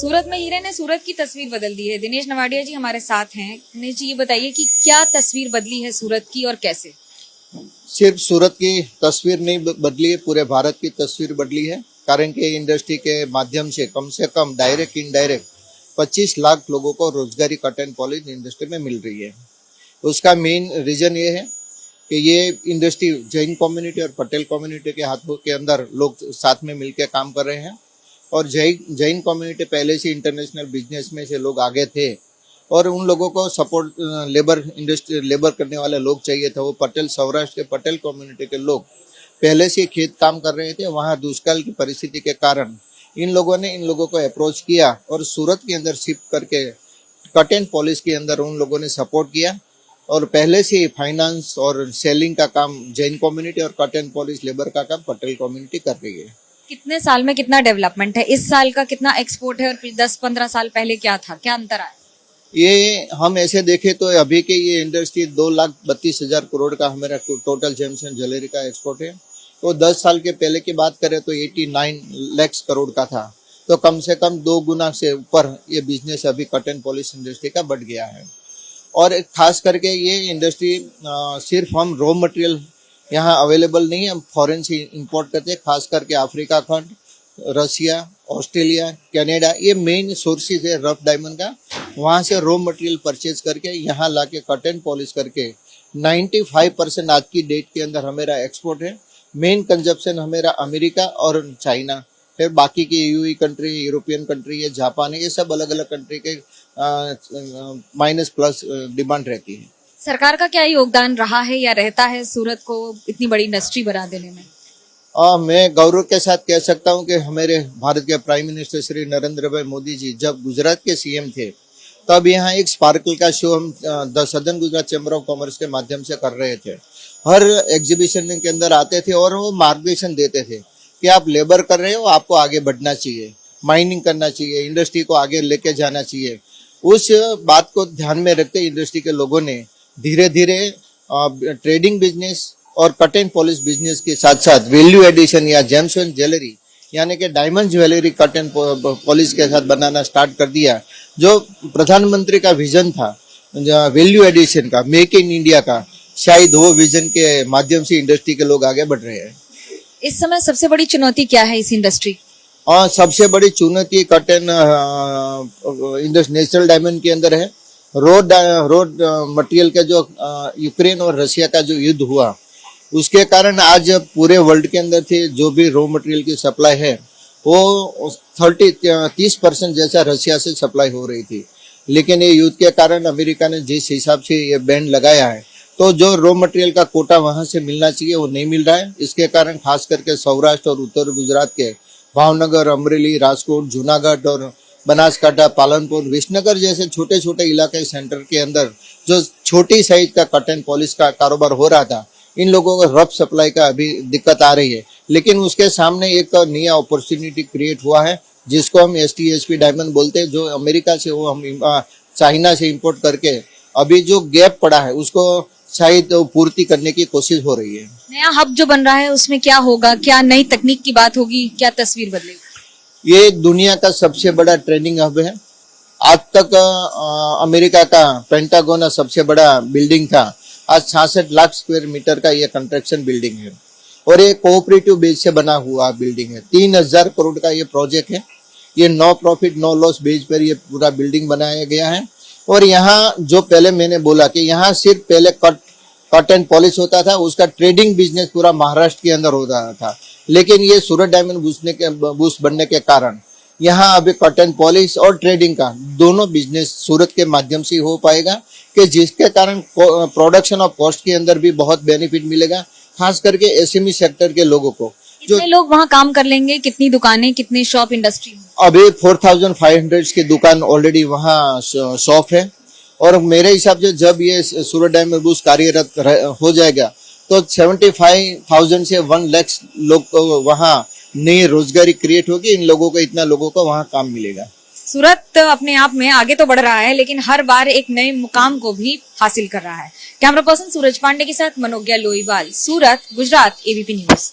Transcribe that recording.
सूरत में हीरे ने सूरत की तस्वीर बदल दी है। दिनेश नवाडिया जी हमारे साथ हैं। दिनेश जी, ये बताइए कि क्या तस्वीर बदली है सूरत की और कैसे? सिर्फ सूरत की तस्वीर नहीं बदली है, पूरे भारत की तस्वीर बदली है। कारण कि इंडस्ट्री के माध्यम से कम डायरेक्ट इनडायरेक्ट 25 लाख लोगों को रोजगारी कट एंड पॉलिश इंडस्ट्री में मिल रही है। उसका मेन रीजन ये है कि ये इंडस्ट्री जैन कम्युनिटी और पटेल कम्युनिटी के हाथों के अंदर लोग साथ में मिलकर काम कर रहे हैं। और जैन कम्युनिटी पहले से इंटरनेशनल बिजनेस में से लोग आगे थे और उन लोगों को सपोर्ट लेबर करने वाले लोग चाहिए थे। वो पटेल सौराष्ट्र के पटेल कम्युनिटी के लोग पहले से खेत काम कर रहे थे। वहाँ दुष्काल की परिस्थिति के कारण इन लोगों को अप्रोच किया और सूरत के अंदर शिफ्ट करके कट एंड पॉलिश के अंदर उन लोगों ने सपोर्ट किया। और पहले से फाइनेंस और सेलिंग का काम जैन कम्युनिटी और कट एंड पॉलिश लेबर का काम पटेल कम्युनिटी कर रही है। कितने साल में कितना डेवलपमेंट है? इस साल का कितना एक्सपोर्ट है और 10-15 साल पहले क्या था? क्या अंतर आया? ये हम ऐसे देखें तो अभी के ये इंडस्ट्री 2,32,000 करोड़ का हमारा टोटल जेम्स एंड ज्वेलरी का एक्सपोर्ट है। तो 10 साल के पहले की बात करें तो 89 लाख करोड़ का था। तो कम से कम 2 गुना से ऊपर ये बिजनेस अभी कट एंड पॉलिश इंडस्ट्री का बढ़ गया है। और खास करके ये इंडस्ट्री सिर्फ हम रॉ मटेरियल यहाँ अवेलेबल नहीं है, हम फॉरेन से इंपोर्ट करते हैं। खास करके अफ्रीका खंड, रशिया, ऑस्ट्रेलिया, कनाडा, ये मेन सोर्सेज है रफ डायमंड का। वहाँ से रॉ मटेरियल परचेज करके यहाँ लाके कट एंड पॉलिश करके 95% आज की डेट के अंदर हमारा एक्सपोर्ट है। मेन कंजप्शन हमारा अमेरिका और चाइना, फिर बाकी की यूई कंट्री, यूरोपियन कंट्री है, जापान है, ये सब अलग अलग कंट्री के माइनस प्लस डिमांड रहती है। सरकार का क्या योगदान रहा है या रहता है सूरत को इतनी बड़ी इंडस्ट्री बना देने में? मैं गौरव के साथ कह सकता हूं कि हमारे भारत के प्राइम मिनिस्टर श्री नरेंद्र भाई मोदी जी जब गुजरात के सीएम थे तब यहाँ एक स्पार्कल का शो हम the southern Gujarat chamber of commerce के माध्यम से कर रहे थे। हर एग्जीबिशन के अंदर आते थे और वो मार्गदर्शन देते थे कि आप लेबर कर रहे हो, आपको आगे बढ़ना चाहिए, माइनिंग करना चाहिए, इंडस्ट्री को आगे लेके जाना चाहिए। उस बात को ध्यान में रखते इंडस्ट्री के लोगों ने धीरे धीरे ट्रेडिंग बिजनेस और कट एंड पॉलिश बिजनेस के साथ साथ वैल्यू एडिशन या जेम्स एंड ज्वेलरी यानी कि diamond jewellery cut and polish के साथ बनाना स्टार्ट कर दिया। जो प्रधानमंत्री का विजन था वैल्यू एडिशन का, मेक इन इंडिया का, शायद वो विजन के माध्यम से इंडस्ट्री के लोग आगे बढ़ रहे हैं। इस समय सबसे बड़ी चुनौती क्या है इस इंडस्ट्री? और सबसे बड़ी चुनौती कट एंड नेचुरल डायमंड के अंदर है। रोड मटेरियल का जो यूक्रेन और रशिया का जो युद्ध हुआ उसके कारण आज पूरे वर्ल्ड के अंदर थे जो भी रॉ मटेरियल की सप्लाई है वो 30% जैसा रशिया से सप्लाई हो रही थी। लेकिन ये युद्ध के कारण अमेरिका ने जिस हिसाब से ये बैन लगाया है तो जो रॉ मटेरियल का कोटा वहां से मिलना चाहिए वो नहीं मिल रहा है। इसके कारण खास करके सौराष्ट्र और उत्तर गुजरात के भावनगर, अमरेली, राजकोट, जूनागढ़ और बनासकांठा, पालनपुर, विसनगर जैसे छोटे छोटे इलाके सेंटर के अंदर जो छोटी साइज का कट एंड पॉलिश का कारोबार हो रहा था, इन लोगों को रफ सप्लाई का अभी दिक्कत आ रही है। लेकिन उसके सामने एक नया अपॉर्चुनिटी क्रिएट हुआ है जिसको हम STSP डायमंड बोलते हैं, जो अमेरिका से वो हम चाइना से इंपोर्ट करके अभी जो गैप पड़ा है उसको शायद पूर्ति करने की कोशिश हो रही है। नया हब जो बन रहा है उसमें क्या होगा? क्या नई तकनीक की बात होगी? क्या तस्वीर बदलेगी? ये दुनिया का सबसे बड़ा ट्रेनिंग हब है। आज तक अमेरिका का पेंटागोन सबसे बड़ा बिल्डिंग था, आज 66 लाख स्क्वायर मीटर का ये कंस्ट्रक्शन बिल्डिंग है और ये कोऑपरेटिव बेस से बना हुआ बिल्डिंग है। 3000 करोड़ का ये प्रोजेक्ट है। ये no profit no loss base पर ये पूरा बिल्डिंग बनाया गया है। और यहाँ जो पहले मैंने बोला कि यहाँ सिर्फ पहले कट एंड पॉलिश होता था, उसका ट्रेडिंग बिजनेस पूरा महाराष्ट्र के अंदर होता था। लेकिन ये सूरत डायमंड बूस्ट बनने के कारण यहाँ अभी कट एंड पॉलिश और ट्रेडिंग का दोनों बिजनेस सूरत के माध्यम से हो पाएगा कि जिसके कारण प्रोडक्शन और कॉस्ट के अंदर भी बहुत बेनिफिट मिलेगा, खास करके SME सेक्टर के लोगों को। कितने लोग वहाँ काम कर लेंगे? कितनी दुकानें, कितने शॉप इंडस्ट्री? अभी 4500 की दुकान ऑलरेडी वहाँ शॉप है और मेरे हिसाब से जब ये सूरत डायमंड बूस्ट कार्यरत हो जाएगा तो 75,000 से 1 लाख लोग को वहाँ नई रोजगारी क्रिएट होगी। इन लोगों को, इतना लोगों को वहाँ काम मिलेगा। सूरत अपने आप में आगे तो बढ़ रहा है लेकिन हर बार एक नए मुकाम को भी हासिल कर रहा है। कैमरा पर्सन सूरज पांडे के साथ मनोज्ञा लोईवाल, सूरत, गुजरात, ABP न्यूज।